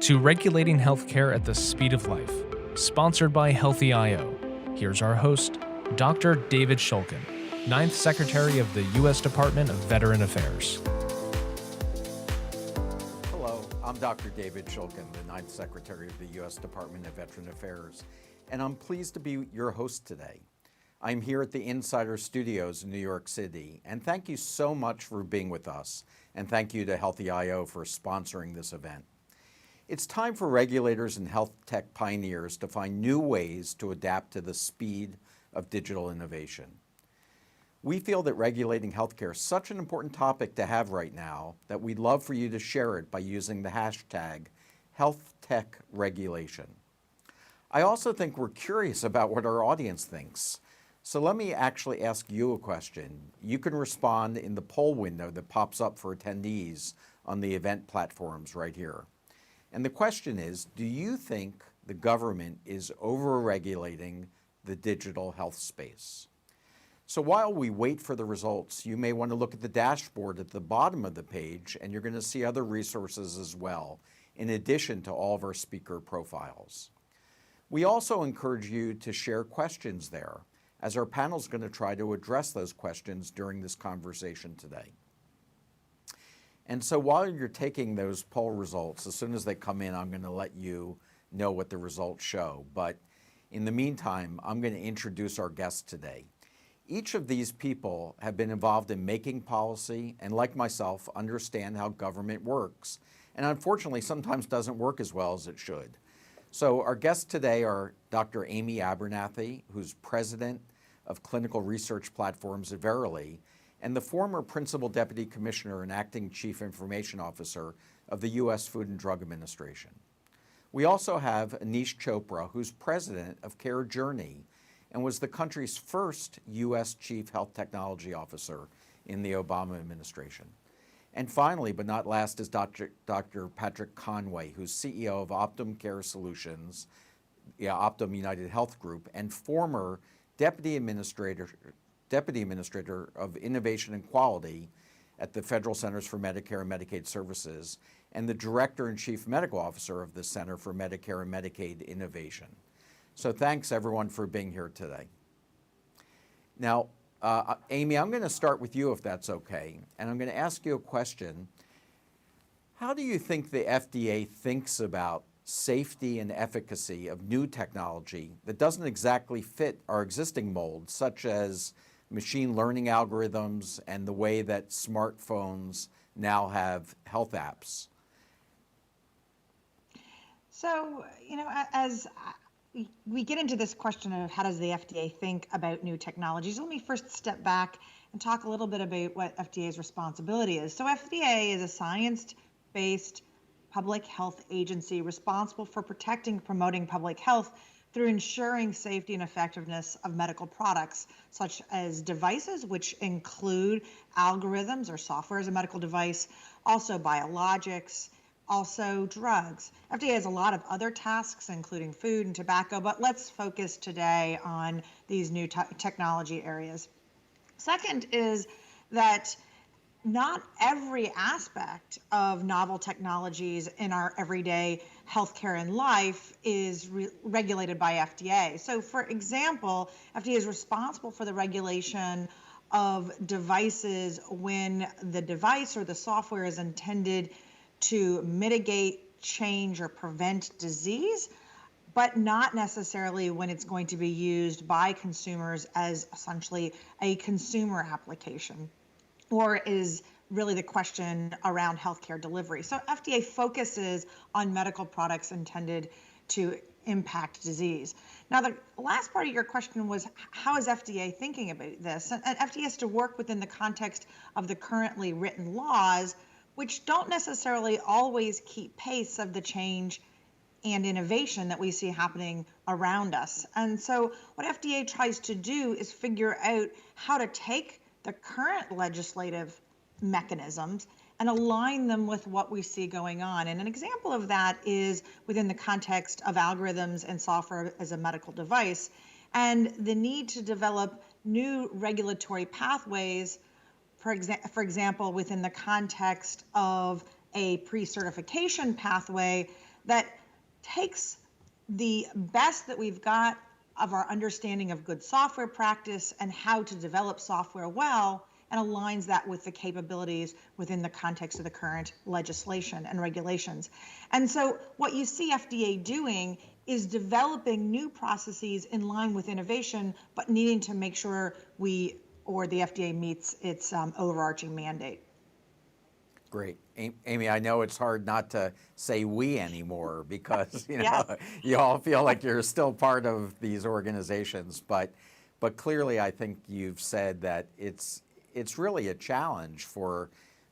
to Regulating Healthcare at the Speed of Life, sponsored by Healthy IO. Here's our host, Dr. David Shulkin, 9th Secretary of the U.S. Department of Veteran Affairs. Hello, I'm Dr. David Shulkin, the 9th Secretary of the U.S. Department of Veteran Affairs, and I'm pleased to be your host today. I'm here at the Insider Studios in New York City, and thank you so much for being with us, and thank you to Healthy IO for sponsoring this event. It's time for regulators and health tech pioneers to find new ways to adapt to the speed of digital innovation. We feel that regulating healthcare is such an important topic to have right now that we'd love for you to share it by using the hashtag #HealthTechRegulation. I also think we're curious about what our audience thinks. So let me actually ask you a question. You can respond in the poll window that pops up for attendees on the event platforms right here. And the question is, do you think the government is over-regulating the digital health space? So while we wait for the results, you may want to look at the dashboard at the bottom of the page, and you're going to see other resources as well, in addition to all of our speaker profiles. We also encourage you to share questions there, as our panel is going to try to address those questions during this conversation today. And so while you're taking those poll results, as soon as they come in, I'm going to let you know what the results show. But in the meantime, I'm going to introduce our guests today. Each of these people have been involved in making policy and, like myself, understand how government works, and unfortunately sometimes doesn't work as well as it should. So our guests today are Dr. Amy Abernathy, who's president of clinical research platforms at Verily, and the former Principal Deputy Commissioner and Acting Chief Information Officer of the U.S. Food and Drug Administration. We also have Anish Chopra, who's president of Care Journey and was the country's first U.S. Chief Health Technology Officer in the Obama administration. And finally, but not last, is Dr. Patrick Conway, who's CEO of Optum Care Solutions, Optum United Health Group, and former Deputy Administrator of Innovation and Quality at the Federal Centers for Medicare and Medicaid Services, and the Director and Chief Medical Officer of the Center for Medicare and Medicaid Innovation. So thanks everyone for being here today. Now, Amy, I'm going to start with you if that's okay, and I'm going to ask you a question. How do you think the FDA thinks about safety and efficacy of new technology that doesn't exactly fit our existing molds, such as machine learning algorithms and the way that smartphones now have health apps? So, as we get into this question of how does the FDA think about new technologies, let me first step back and talk a little bit about what FDA's responsibility is. So FDA is a science-based public health agency responsible for protecting and promoting public health through ensuring safety and effectiveness of medical products, such as devices, which include algorithms or software as a medical device, also biologics, also drugs. FDA has a lot of other tasks, including food and tobacco, but let's focus today on these new technology areas. Second is that not every aspect of novel technologies in our everyday healthcare and life is regulated by FDA. So for example, FDA is responsible for the regulation of devices when the device or the software is intended to mitigate, change, or prevent disease, but not necessarily when it's going to be used by consumers as essentially a consumer application, or is really the question around healthcare delivery. So FDA focuses on medical products intended to impact disease. Now, the last part of your question was, how is FDA thinking about this? And FDA has to work within the context of the currently written laws, which don't necessarily always keep pace of the change and innovation that we see happening around us. And so what FDA tries to do is figure out how to take the current legislative mechanisms and align them with what we see going on. And an example of that is within the context of algorithms and software as a medical device, and the need to develop new regulatory pathways, for example, within the context of a pre-certification pathway that takes the best that we've got of our understanding of good software practice and how to develop software well, and aligns that with the capabilities within the context of the current legislation and regulations. And so what you see FDA doing is developing new processes in line with innovation, but needing to make sure the FDA meets its overarching mandate. Great. Amy, I know it's hard not to say we anymore because, Yes. you all feel like you're still part of these organizations, but clearly I think you've said that it's really a challenge for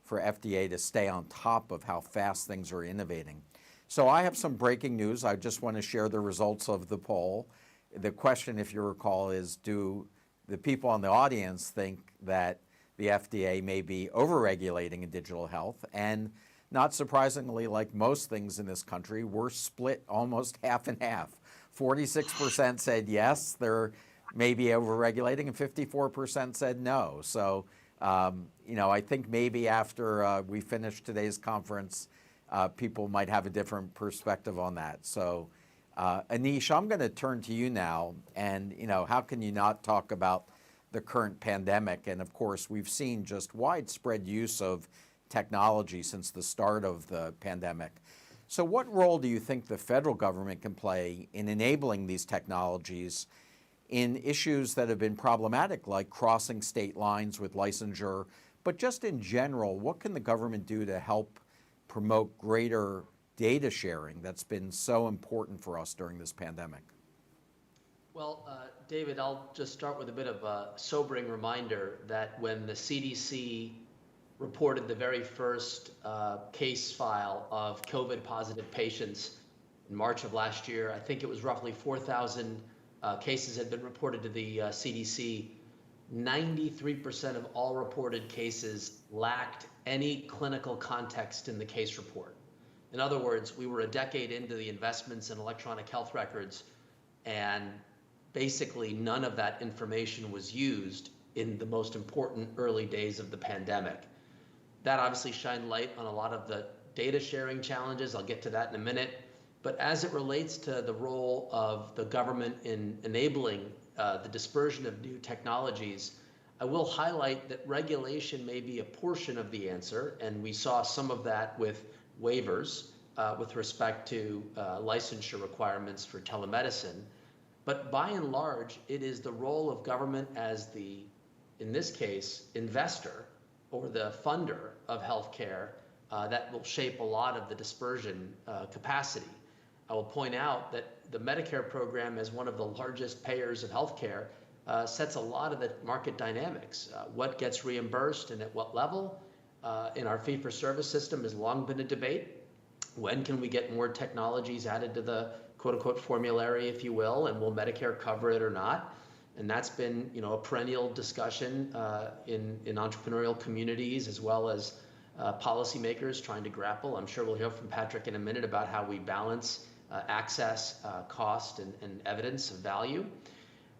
FDA to stay on top of how fast things are innovating. So I have some breaking news. I just want to share the results of the poll. The question, if you recall, is do the people in the audience think that the FDA may be overregulating in digital health? And not surprisingly, like most things in this country, we're split almost half and half. 46% said yes, they're maybe overregulating, and 54% said no. So, I think maybe after we finish today's conference, people might have a different perspective on that. So, Anish, I'm going to turn to you now, and how can you not talk about the current pandemic? And of course, we've seen just widespread use of technology since the start of the pandemic. So what role do you think the federal government can play in enabling these technologies in issues that have been problematic, like crossing state lines with licensure? But just in general, what can the government do to help promote greater data sharing that's been so important for us during this pandemic? Well, David, I'll just start with a bit of a sobering reminder that when the CDC reported the very first case file of COVID positive patients in March of last year, I think it was roughly 4,000 cases had been reported to the CDC. 93% of all reported cases lacked any clinical context in the case report. In other words, we were a decade into the investments in electronic health records, and basically none of that information was used in the most important early days of the pandemic. That obviously shined light on a lot of the data sharing challenges. I'll get to that in a minute. But as it relates to the role of the government in enabling the dispersion of new technologies, I will highlight that regulation may be a portion of the answer, and we saw some of that with waivers with respect to licensure requirements for telemedicine. But by and large, it is the role of government as the, in this case, investor or the funder of healthcare that will shape a lot of the dispersion capacity. I will point out that the Medicare program, as one of the largest payers of healthcare, sets a lot of the market dynamics. What gets reimbursed and at what level in our fee-for-service system has long been a debate. When can we get more technologies added to the quote-unquote formulary, if you will, and will Medicare cover it or not? And that's been, a perennial discussion in entrepreneurial communities as well as policymakers trying to grapple. I'm sure we'll hear from Patrick in a minute about how we balance access, cost, and evidence of value.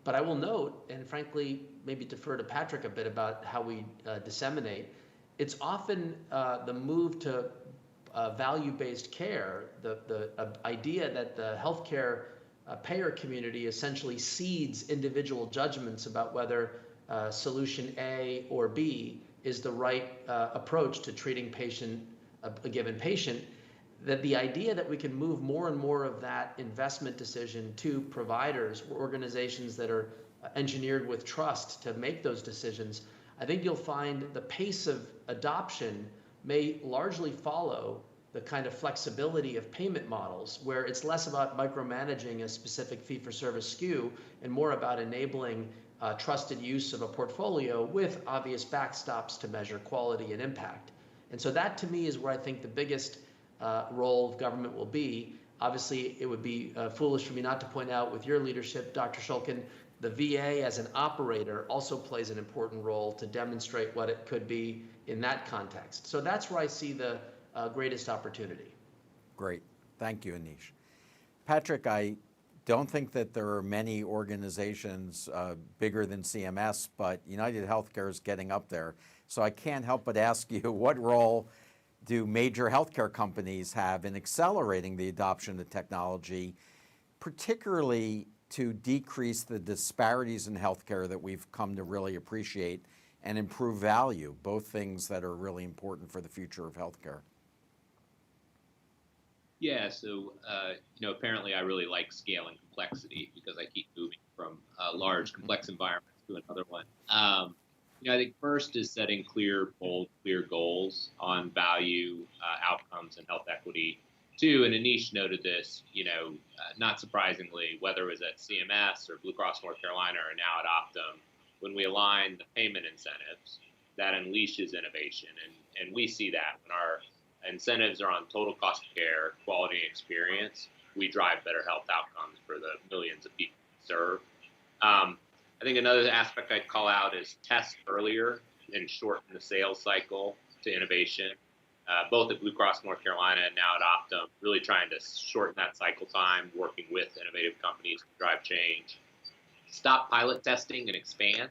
But I will note, and frankly, maybe defer to Patrick a bit about how we disseminate, it's often the move to value-based care, the idea that the healthcare payer community essentially cedes individual judgments about whether solution A or B is the right approach to treating a given patient, that the idea that we can move more and more of that investment decision to providers or organizations that are engineered with trust to make those decisions, I think you'll find the pace of adoption may largely follow the kind of flexibility of payment models, where it's less about micromanaging a specific fee-for-service SKU and more about enabling trusted use of a portfolio with obvious backstops to measure quality and impact. And so that, to me, is where I think the biggest role of government will be. Obviously, it would be foolish for me not to point out, with your leadership, Dr. Shulkin, the VA as an operator also plays an important role to demonstrate what it could be in that context. So that's where I see the greatest opportunity. Great. Thank you, Anish. Patrick, I don't think that there are many organizations bigger than CMS, but United Healthcare is getting up there. So I can't help but ask you, what role do major healthcare companies have in accelerating the adoption of technology, particularly to decrease the disparities in healthcare that we've come to really appreciate and improve value, both things that are really important for the future of healthcare? Yeah, so apparently I really like scale and complexity because I keep moving from a large, complex environment to another one. I think first is setting clear, bold, clear goals on value, outcomes, and health equity. Two, and Anish noted this, not surprisingly, whether it was at CMS or Blue Cross North Carolina or now at Optum, when we align the payment incentives, that unleashes innovation. And we see that when our incentives are on total cost of care, quality, and experience, we drive better health outcomes for the millions of people we serve. I think another aspect I'd call out is test earlier and shorten the sales cycle to innovation. Both at Blue Cross North Carolina and now at Optum, really trying to shorten that cycle time, working with innovative companies to drive change. Stop pilot testing and expand.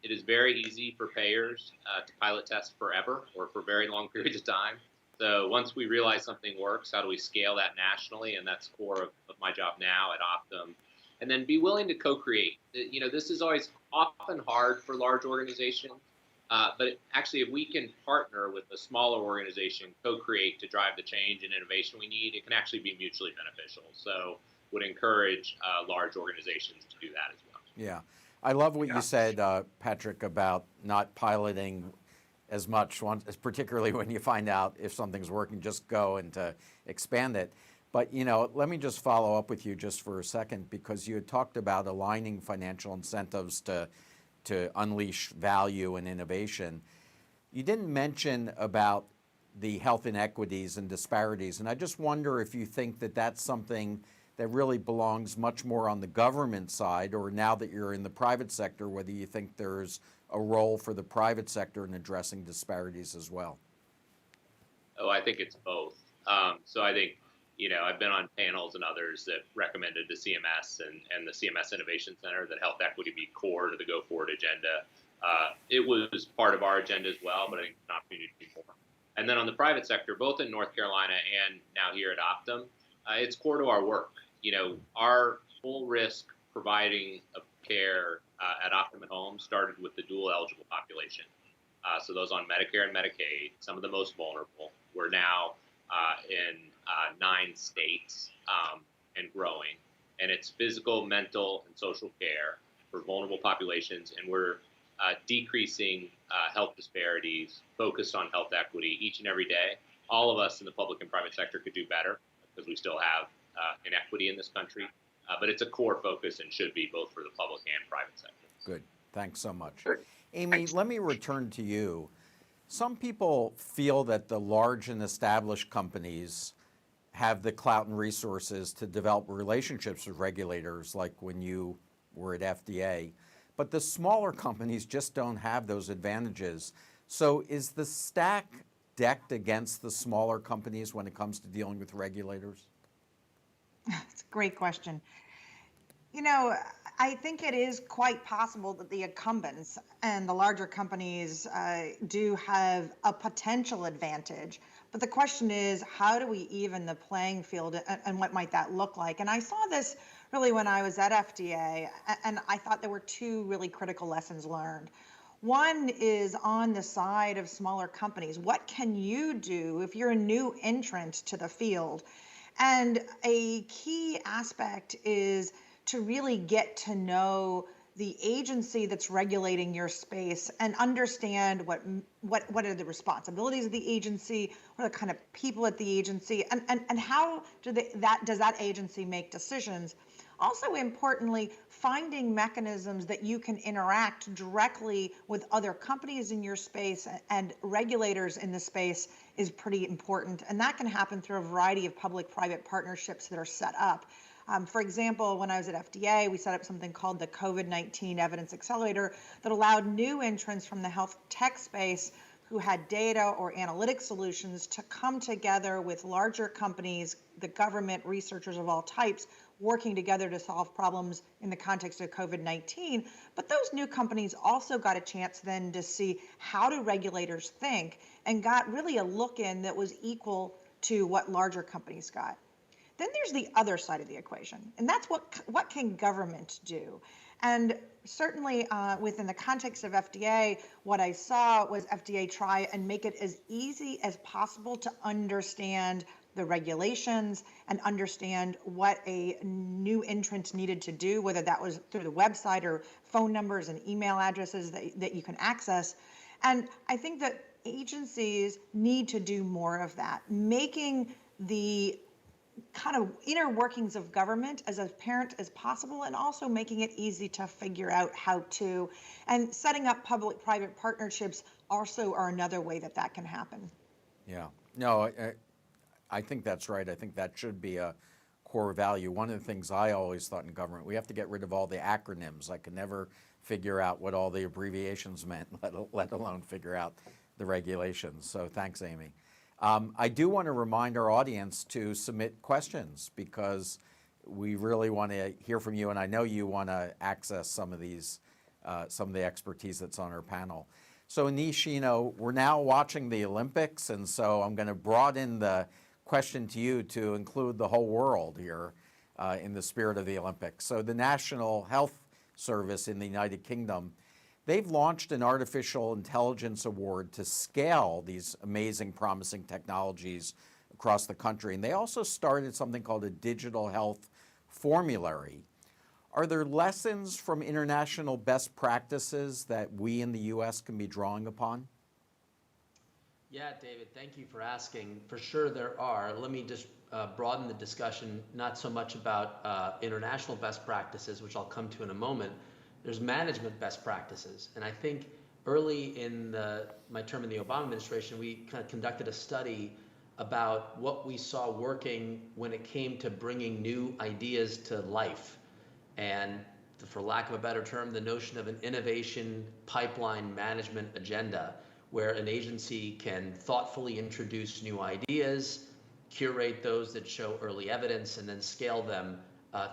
It is very easy for payers to pilot test forever or for very long periods of time. So once we realize something works, how do we scale that nationally? And that's core of my job now at Optum. And then be willing to co-create. This is always often hard for large organizations, but actually if we can partner with a smaller organization, co-create to drive the change and innovation we need, it can actually be mutually beneficial. So would encourage large organizations to do that as well. Yeah. I love what you said, Patrick, about not piloting as much, particularly when you find out if something's working, just go and to expand it. But, let me just follow up with you just for a second, because you had talked about aligning financial incentives to unleash value and innovation. You didn't mention about the health inequities and disparities, and I just wonder if you think that that's something that really belongs much more on the government side, or now that you're in the private sector, whether you think there's a role for the private sector in addressing disparities as well. Oh, I think it's both. So I think, I've been on panels and others that recommended to CMS and the CMS Innovation Center that health equity be core to the go forward agenda. It was part of our agenda as well, but I think it's an opportunity to do more. And then on the private sector, both in North Carolina and now here at Optum, it's core to our work. Our full risk providing of care at Optum at Home started with the dual eligible population. So those on Medicare and Medicaid, some of the most vulnerable, we're now in 9 states and growing. And it's physical, mental, and social care for vulnerable populations. And we're decreasing health disparities, focused on health equity each and every day. All of us in the public and private sector could do better because we still have inequity in this country. But it's a core focus and should be both for the public and private sector. Good. Thanks so much. Amy, let me return to you. Some people feel that the large and established companies have the clout and resources to develop relationships with regulators, like when you were at FDA. But the smaller companies just don't have those advantages. So is the stack decked against the smaller companies when it comes to dealing with regulators? It's a great question. I think it is quite possible that the incumbents and the larger companies do have a potential advantage. But the question is, how do we even the playing field, and what might that look like? And I saw this really when I was at FDA, and I thought there were 2 really critical lessons learned. One is on the side of smaller companies. What can you do if you're a new entrant to the field? And a key aspect is to really get to know the agency that's regulating your space and understand what are the responsibilities of the agency, what are the kind of people at the agency, and how does that agency make decisions. Also importantly, finding mechanisms that you can interact directly with other companies in your space and regulators in the space is pretty important. And that can happen through a variety of public-private partnerships that are set up. For example, when I was at FDA, we set up something called the COVID-19 Evidence Accelerator that allowed new entrants from the health tech space who had data or analytic solutions to come together with larger companies, the government, researchers of all types, working together to solve problems in the context of COVID-19. But those new companies also got a chance then to see how do regulators think, and got really a look in that was equal to what larger companies got. Then there's the other side of the equation, and that's what can government do? And certainly within the context of FDA, what I saw was FDA try and make it as easy as possible to understand the regulations and understand what a new entrant needed to do, whether that was through the website or phone numbers and email addresses that you can access. And I think that agencies need to do more of that, making the kind of inner workings of government as apparent as possible, and also making it easy to figure out how to. And setting up public-private partnerships also are another way that can happen. Yeah, no, I think that's right. I think that should be a core value. One of the things I always thought in government, we have to get rid of all the acronyms. I could never figure out what all the abbreviations meant, let alone figure out the regulations. So thanks, Amy. I do want to remind our audience to submit questions, because we really want to hear from you, and I know you want to access some of these, some of the expertise that's on our panel. So Anish, you know, we're now watching the Olympics, and so I'm going to broaden the question to you to include the whole world here in the spirit of the Olympics. So the National Health Service in the United Kingdom, they've launched an artificial intelligence award to scale these amazing, promising technologies across the country. And they also started something called a digital health formulary. Are there lessons from international best practices that we in the U.S. can be drawing upon? Yeah, David, thank you for asking. For sure there are. Let me just broaden the discussion, not so much about international best practices, which I'll come to in a moment. There's management best practices. And I think early in my term in the Obama administration, we kind of conducted a study about what we saw working when it came to bringing new ideas to life. And for lack of a better term, the notion of an innovation pipeline management agenda, where an agency can thoughtfully introduce new ideas, curate those that show early evidence, and then scale them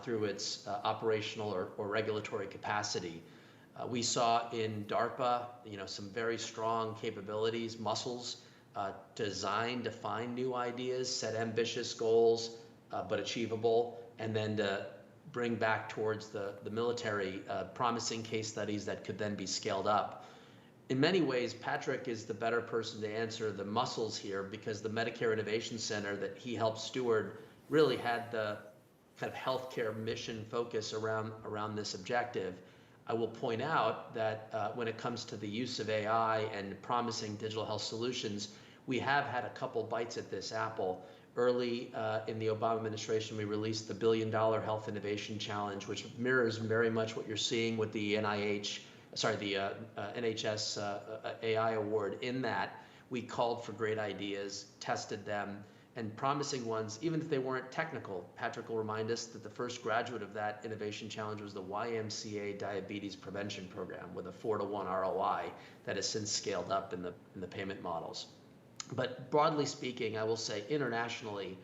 through its operational or regulatory capacity. We saw in DARPA, some very strong capabilities, muscles, designed to find new ideas, set ambitious goals, but achievable, and then to bring back towards the military promising case studies that could then be scaled up. In many ways, Patrick is the better person to answer the muscles here, because the Medicare Innovation Center that he helped steward really had the kind of healthcare mission focus around this objective. I will point out that when it comes to the use of AI and promising digital health solutions, we have had a couple bites at this apple. Early in the Obama administration, we released the $1 billion Health Innovation Challenge, which mirrors very much what you're seeing with the NHS AI award. In that, we called for great ideas, tested them, and promising ones, even if they weren't technical. Patrick will remind us that the first graduate of that innovation challenge was the YMCA Diabetes Prevention Program, with a 4-to-1 ROI that has since scaled up in the payment models. But broadly speaking, I will say internationally,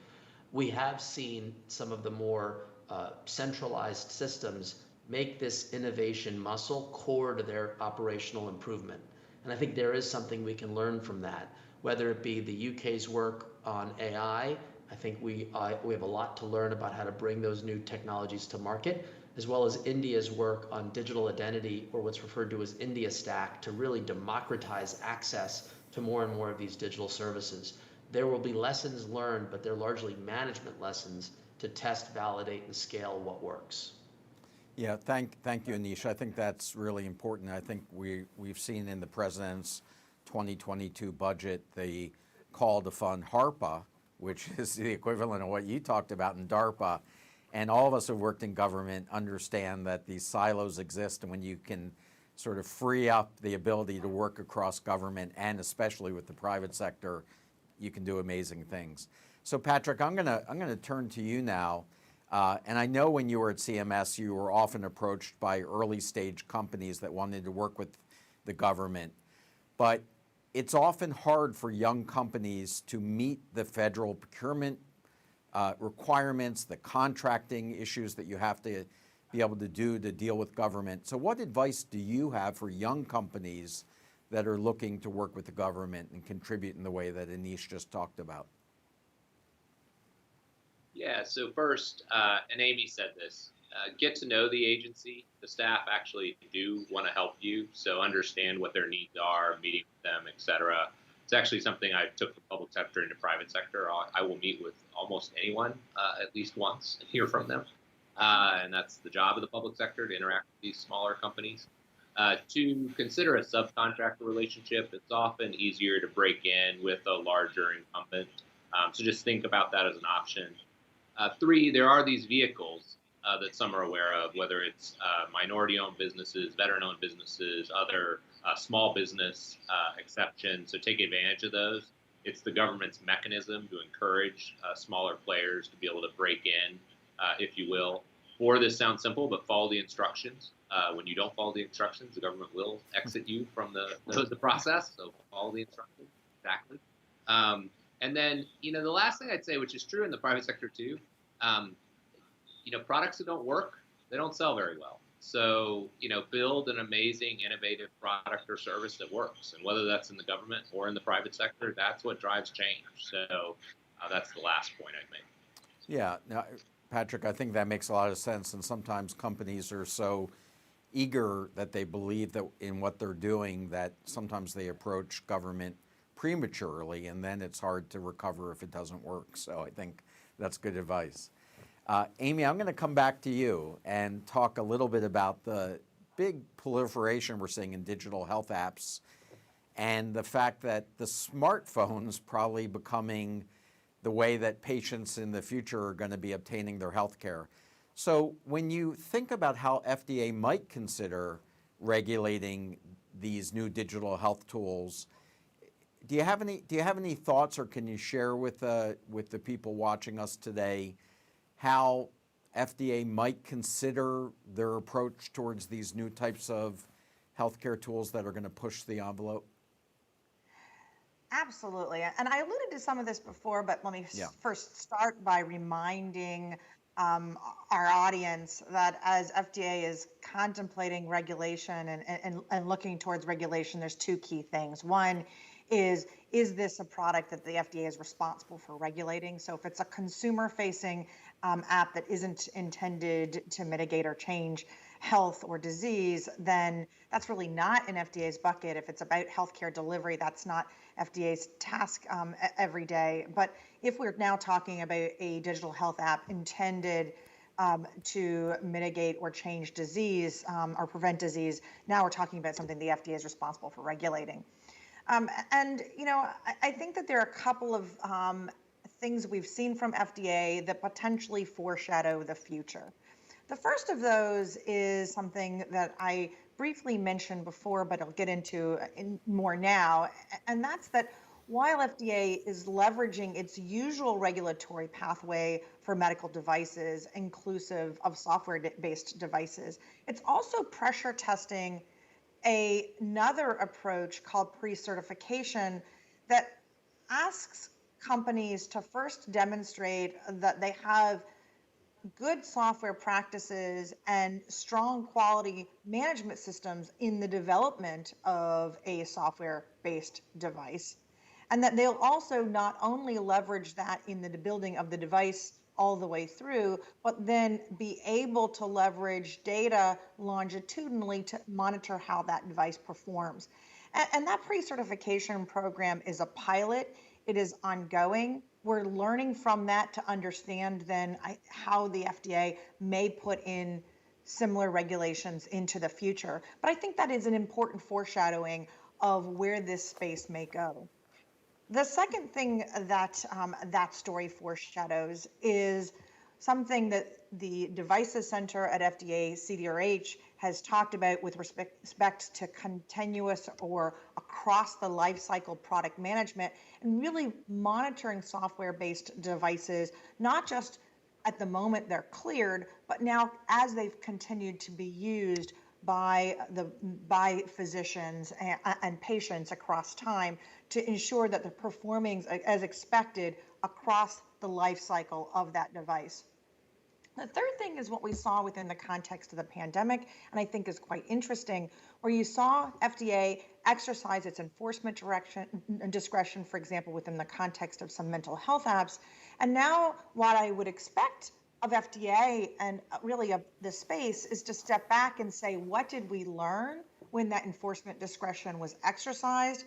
we have seen some of the more centralized systems make this innovation muscle core to their operational improvement. And I think there is something we can learn from that, whether it be the UK's work on AI. I think we have a lot to learn about how to bring those new technologies to market, as well as India's work on digital identity, or what's referred to as India Stack, to really democratize access to more and more of these digital services. There will be lessons learned, but they're largely management lessons to test, validate, and scale what works. Yeah, thank you, Anish. I think that's really important. I think we've seen in the president's 2022 budget the call to fund HARPA, which is the equivalent of what you talked about in DARPA. And all of us who worked in government understand that these silos exist, and when you can sort of free up the ability to work across government, and especially with the private sector, you can do amazing things. So Patrick, I'm gonna turn to you now. And I know when you were at CMS, you were often approached by early stage companies that wanted to work with the government. But it's often hard for young companies to meet the federal procurement requirements, the contracting issues that you have to be able to do to deal with government. So what advice do you have for young companies that are looking to work with the government and contribute in the way that Anish just talked about? Yeah, so first, and Amy said this, get to know the agency. The staff actually do want to help you, so understand what their needs are, meeting with them, et cetera. It's actually something I took from public sector into private sector. I will meet with almost anyone at least once and hear from them. And that's the job of the public sector, to interact with these smaller companies. To consider a subcontractor relationship, it's often easier to break in with a larger incumbent. So just think about that as an option. 3, there are these vehicles that some are aware of, whether it's minority-owned businesses, veteran-owned businesses, other small business exceptions. So take advantage of those. It's the government's mechanism to encourage smaller players to be able to break in, if you will. Or this sounds simple, but follow the instructions. When you don't follow the instructions, the government will exit you from the process. So follow the instructions, exactly. And then, the last thing I'd say, which is true in the private sector too, products that don't work, they don't sell very well. So, build an amazing, innovative product or service that works. And whether that's in the government or in the private sector, that's what drives change. So that's the last point I'd make. Yeah, now, Patrick, I think that makes a lot of sense. And sometimes companies are so eager that they believe that in what they're doing that sometimes they approach government prematurely, and then it's hard to recover if it doesn't work. So I think that's good advice. Amy, I'm going to come back to you and talk a little bit about the big proliferation we're seeing in digital health apps and the fact that the smartphone's probably becoming the way that patients in the future are going to be obtaining their health care. So when you think about how FDA might consider regulating these new digital health tools, do you have any thoughts, or can you share with the people watching us today how FDA might consider their approach towards these new types of healthcare tools that are going to push the envelope? Absolutely. And I alluded to some of this before, but let me first start by reminding our audience that as FDA is contemplating regulation and looking towards regulation, there's 2 key things. One is this a product that the FDA is responsible for regulating? So if it's a consumer-facing app that isn't intended to mitigate or change health or disease, then that's really not in FDA's bucket. If it's about healthcare delivery, that's not FDA's task every day. But if we're now talking about a digital health app intended to mitigate or change disease or prevent disease, now we're talking about something the FDA is responsible for regulating. I think that there are a couple of things we've seen from FDA that potentially foreshadow the future. The first of those is something that I briefly mentioned before, but I'll get into more now, and that's that while FDA is leveraging its usual regulatory pathway for medical devices, inclusive of software-based devices, it's also pressure testing another approach called pre-certification that asks companies to first demonstrate that they have good software practices and strong quality management systems in the development of a software-based device, and that they'll also not only leverage that in the building of the device all the way through, but then be able to leverage data longitudinally to monitor how that device performs. And that pre-certification program is a pilot. It is ongoing. We're learning from that to understand then how the FDA may put in similar regulations into the future. But I think that is an important foreshadowing of where this space may go. The second thing that that story foreshadows is something that the Devices Center at FDA, CDRH, has talked about with respect to continuous or across the life cycle product management and really monitoring software-based devices, not just at the moment they're cleared, but now as they've continued to be used by physicians and patients across time to ensure that they're performing as expected across the life cycle of that device. The third thing is what we saw within the context of the pandemic, and I think is quite interesting, where you saw FDA exercise its enforcement discretion, for example, within the context of some mental health apps. And now what I would expect of FDA and really of the space is to step back and say, what did we learn when that enforcement discretion was exercised?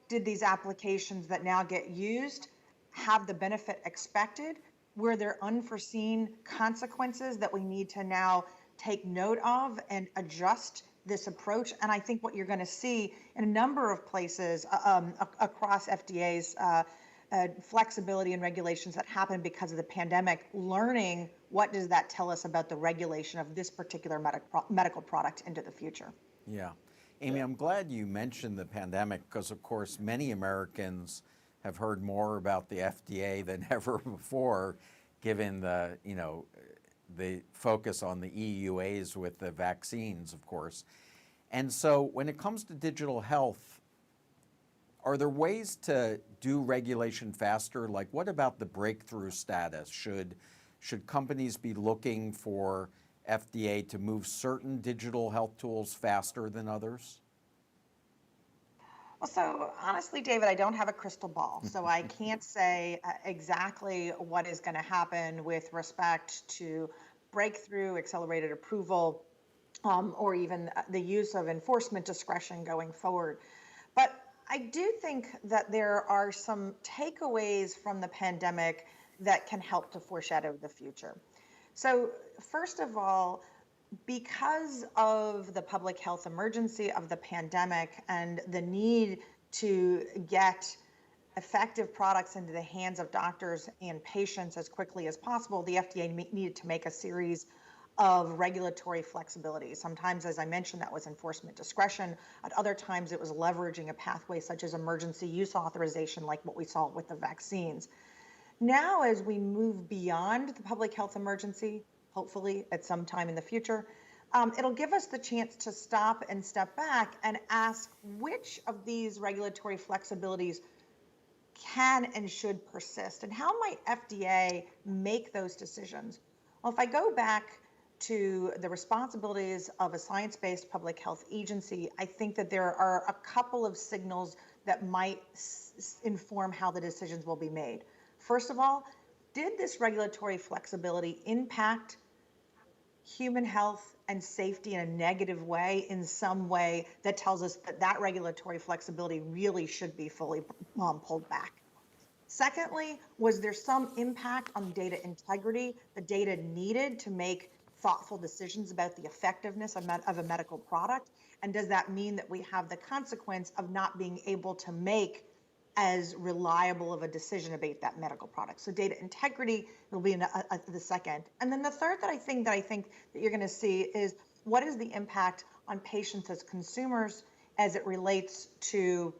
Did these applications that now get used have the benefit expected? Were there unforeseen consequences that we need to now take note of and adjust this approach? And I think what you're going to see in a number of places across FDA's flexibility and regulations that happened because of the pandemic, learning what does that tell us about the regulation of this particular medical product into the future. Yeah. Amy, I'm glad you mentioned the pandemic because, of course, many Americans have heard more about the FDA than ever before, given the, the focus on the EUAs with the vaccines, of course. And so when it comes to digital health, are there ways to do regulation faster? Like, what about the breakthrough status? Should companies be looking for FDA to move certain digital health tools faster than others? Well, so honestly, David, I don't have a crystal ball, so I can't say exactly what is going to happen with respect to breakthrough, accelerated approval, or even the use of enforcement discretion going forward. But I do think that there are some takeaways from the pandemic that can help to foreshadow the future. So first of all, because of the public health emergency of the pandemic and the need to get effective products into the hands of doctors and patients as quickly as possible, the FDA needed to make a series of regulatory flexibility. Sometimes, as I mentioned, that was enforcement discretion. At other times, it was leveraging a pathway such as emergency use authorization, like what we saw with the vaccines. Now, as we move beyond the public health emergency, hopefully at some time in the future, it'll give us the chance to stop and step back and ask which of these regulatory flexibilities can and should persist, and how might FDA make those decisions? Well, if I go back to the responsibilities of a science-based public health agency, I think that there are a couple of signals that might inform how the decisions will be made. First of all, did this regulatory flexibility impact human health and safety in a negative way, in some way that tells us that that regulatory flexibility really should be fully pulled back? Secondly, was there some impact on data integrity, the data needed to make thoughtful decisions about the effectiveness of a medical product? And does that mean that we have the consequence of not being able to make as reliable of a decision about that medical product? So data integrity will be the second. And then the third that I think that you're going to see is, what is the impact on patients as consumers as it relates to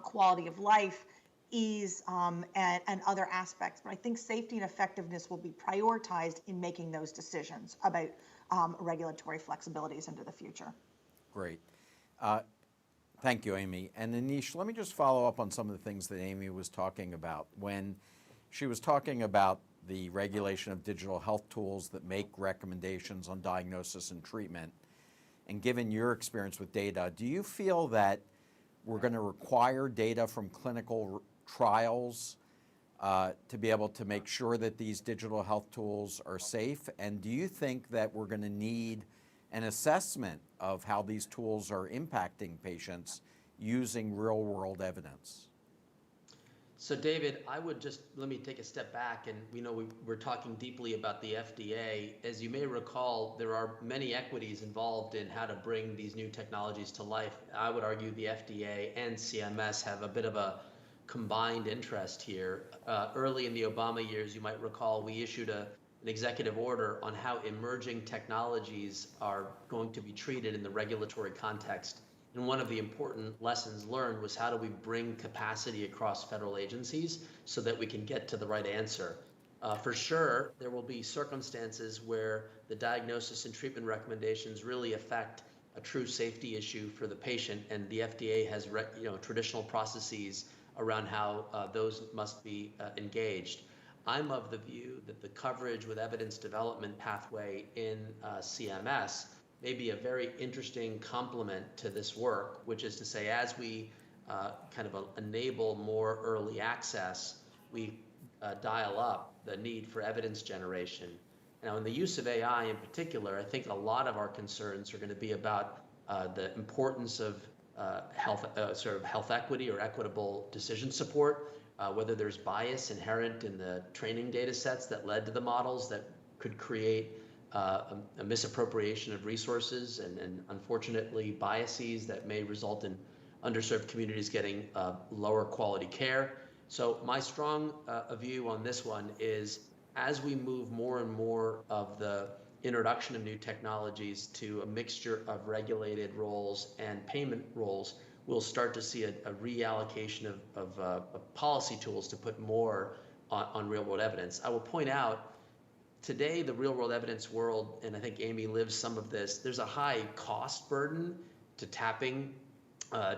quality of life, ease, and other aspects. But I think safety and effectiveness will be prioritized in making those decisions about regulatory flexibilities into the future. Great. Thank you, Amy. And Anish, let me just follow up on some of the things that Amy was talking about. When she was talking about the regulation of digital health tools that make recommendations on diagnosis and treatment, and given your experience with data, do you feel that we're going to require data from clinical trials to be able to make sure that these digital health tools are safe? And do you think that we're going to need an assessment of how these tools are impacting patients using real-world evidence? So David, let me take a step back, and we're talking deeply about the FDA. As you may recall, there are many equities involved in how to bring these new technologies to life. I would argue the FDA and CMS have a bit of a combined interest here. Early in the Obama years, you might recall, we issued an executive order on how emerging technologies are going to be treated in the regulatory context. And one of the important lessons learned was, how do we bring capacity across federal agencies so that we can get to the right answer? For sure, there will be circumstances where the diagnosis and treatment recommendations really affect a true safety issue for the patient, and the FDA has traditional processes around how those must be engaged. I'm of the view that the coverage with evidence development pathway in CMS may be a very interesting complement to this work, which is to say, as we kind of enable more early access, we dial up the need for evidence generation. Now, in the use of AI in particular, I think a lot of our concerns are going to be about the importance of health equity or equitable decision support, whether there's bias inherent in the training data sets that led to the models that could create a misappropriation of resources and unfortunately biases that may result in underserved communities getting lower quality care. So my strong view on this one is, as we move more and more of the introduction of new technologies to a mixture of regulated roles and payment roles, we'll start to see a reallocation of policy tools to put more on real world evidence. I will point out, today, the real world evidence world, and I think Amy lives some of this, there's a high cost burden to tapping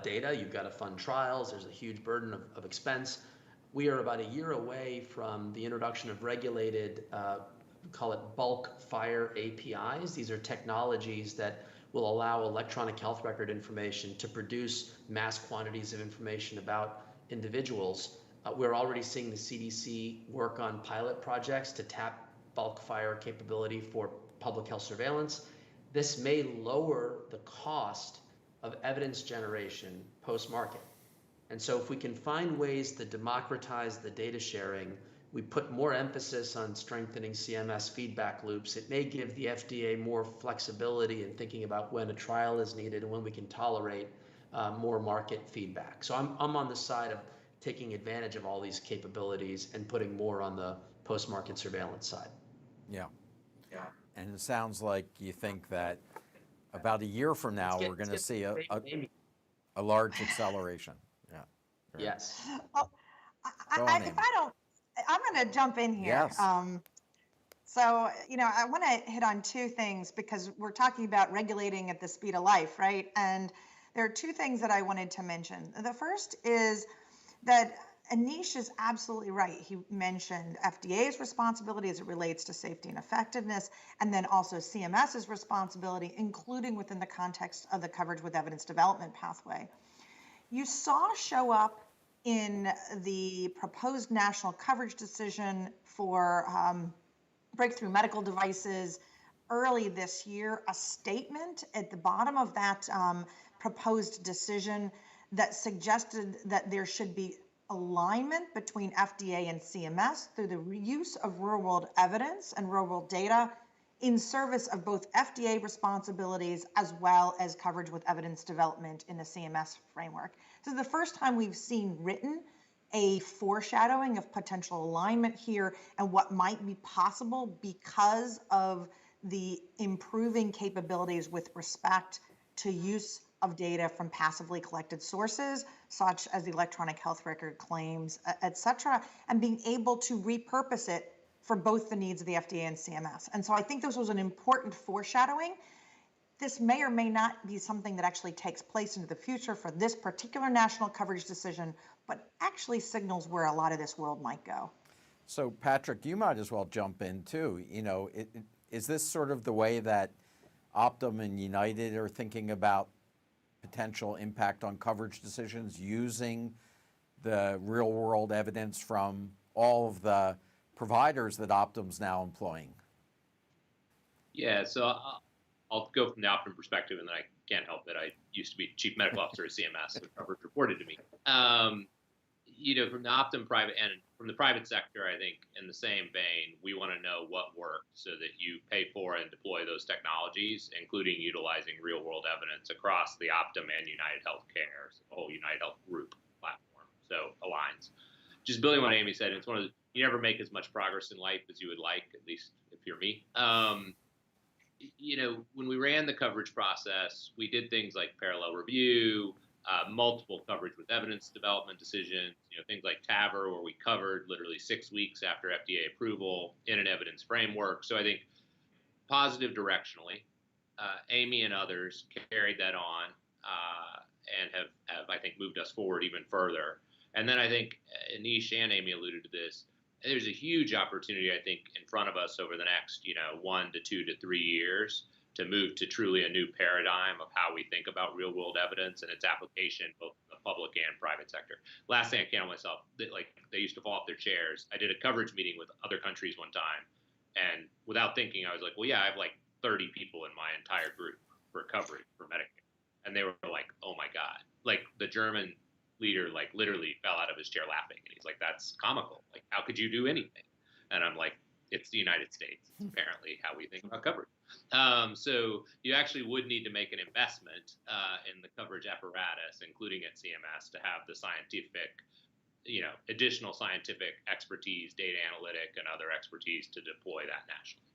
data. You've got to fund trials. There's a huge burden of expense. We are about a year away from the introduction of regulated, we call it bulk FHIR APIs. These are technologies that will allow electronic health record information to produce mass quantities of information about individuals. We're already seeing the CDC work on pilot projects to tap bulk FHIR capability for public health surveillance. This may lower the cost of evidence generation post-market. And so if we can find ways to democratize the data sharing, we put more emphasis on strengthening CMS feedback loops. It may give the FDA more flexibility in thinking about when a trial is needed and when we can tolerate more market feedback. So I'm on the side of taking advantage of all these capabilities and putting more on the post-market surveillance side. Yeah. And it sounds like you think that about a year from now, we're going to see a large acceleration. Yeah. Right. Yes. Well, I'm going to jump in here. Yes. So, I want to hit on two things because we're talking about regulating at the speed of life, right? And there are two things that I wanted to mention. The first is that Anish is absolutely right. He mentioned FDA's responsibility as it relates to safety and effectiveness, and then also CMS's responsibility, including within the context of the coverage with evidence development pathway. You saw show up in the proposed national coverage decision for breakthrough medical devices early this year, a statement at the bottom of that proposed decision that suggested that there should be alignment between FDA and CMS through the use of real world evidence and real world data in service of both FDA responsibilities as well as coverage with evidence development in the CMS framework. This is the first time we've seen written a foreshadowing of potential alignment here and what might be possible because of the improving capabilities with respect to use of data from passively collected sources, such as the electronic health record claims, et cetera, and being able to repurpose it for both the needs of the FDA and CMS. And so I think this was an important foreshadowing. This may or may not be something that actually takes place into the future for this particular national coverage decision, but actually signals where a lot of this world might go. So Patrick, you might as well jump in too. Is this sort of the way that Optum and United are thinking about potential impact on coverage decisions using the real world evidence from all of the providers that Optum's now employing? Yeah, so I'll go from the Optum perspective, and then I can't help it. I used to be chief medical officer at CMS, so coverage reported to me. From the Optum private and from the private sector, I think in the same vein, we want to know what works so that you pay for and deploy those technologies, including utilizing real world evidence across the Optum and United Healthcare, so the whole United Health Group platform. So aligns. Just building on what Amy said, it's one of the, you never make as much progress in life as you would like, at least if you're me. When we ran the coverage process, we did things like parallel review, multiple coverage with evidence development decisions, things like TAVR, where we covered literally 6 weeks after FDA approval in an evidence framework. So I think positive directionally. Amy and others carried that on and have, I think, moved us forward even further. And then I think Anish and Amy alluded to this. There's a huge opportunity, I think, in front of us over the next, 1 to 2 to 3 years to move to truly a new paradigm of how we think about real world evidence and its application, both in the public and private sector. Last thing I can tell myself, they used to fall off their chairs. I did a coverage meeting with other countries one time, and without thinking, I was like, well, yeah, I have like 30 people in my entire group for coverage for Medicare. And they were like, oh my God. Like the German leader, like literally fell out of his chair laughing. And he's like, that's comical. Like, how could you do anything? And I'm like, it's the United States. It's apparently how we think about coverage. So you actually would need to make an investment in the coverage apparatus, including at CMS, to have the scientific, additional scientific expertise, data analytic, and other expertise to deploy that nationally.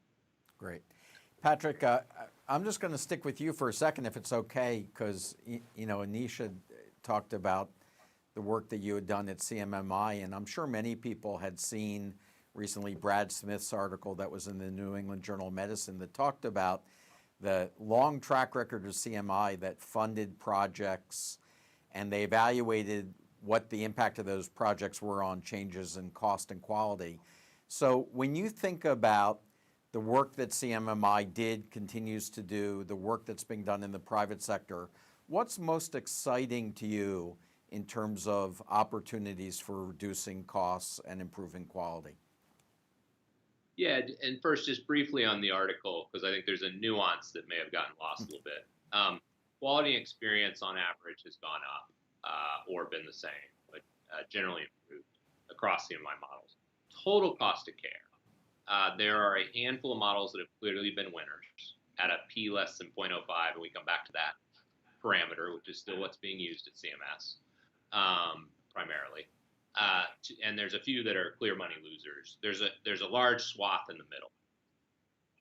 Great. Patrick, I'm just going to stick with you for a second, if it's okay, because, Anish had talked about the work that you had done at CMMI, and I'm sure many people had seen recently Brad Smith's article that was in the New England Journal of Medicine that talked about the long track record of CMI that funded projects, and they evaluated what the impact of those projects were on changes in cost and quality. So when you think about the work that CMMI did, continues to do, the work that's being done in the private sector, what's most exciting to you in terms of opportunities for reducing costs and improving quality? Yeah, and first, just briefly on the article, because I think there's a nuance that may have gotten lost a little bit. Quality and experience on average has gone up or been the same, but generally improved across CMI models. Total cost of care. There are a handful of models that have clearly been winners at a P less than 0.05, and we come back to that parameter, which is still what's being used at CMS primarily. And there's a few that are clear money losers. There's a large swath in the middle,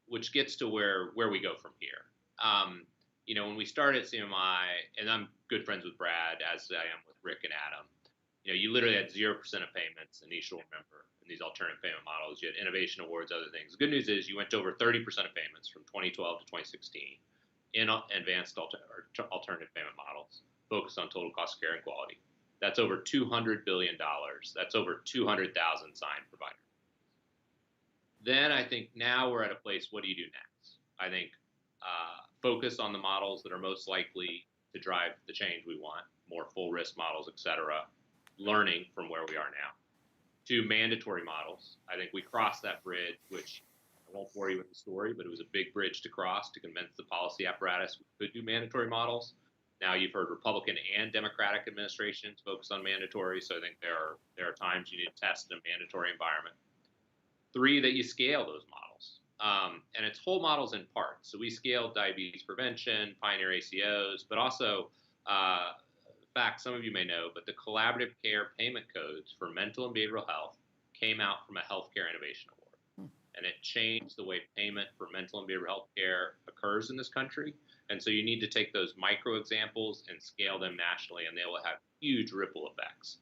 which gets to where we go from here. When we started CMI, and I'm good friends with Brad, as I am with Rick and Adam, you literally had 0% of payments, Anish will remember, in these alternative payment models. You had innovation awards, other things. The good news is you went to over 30% of payments from 2012 to 2016 in advanced alternative payment models, focused on total cost of care and quality. That's over $200 billion. That's over 200,000 signed providers. Then I think now we're at a place, what do you do next? I think focus on the models that are most likely to drive the change we want, more full risk models, et cetera, learning from where we are now. To mandatory models. I think we crossed that bridge, which I won't bore you with the story, but it was a big bridge to cross to convince the policy apparatus we could do mandatory models. Now you've heard Republican and Democratic administrations focus on mandatory, so I think there are times you need to test in a mandatory environment. 3, that you scale those models. And it's whole models in parts. So we scaled diabetes prevention, Pioneer ACOs, but also, in fact, some of you may know, but the collaborative care payment codes for mental and behavioral health came out from a healthcare innovation award. And it changed the way payment for mental and behavioral health care occurs in this country. And so you need to take those micro examples and scale them nationally, and they will have huge ripple effects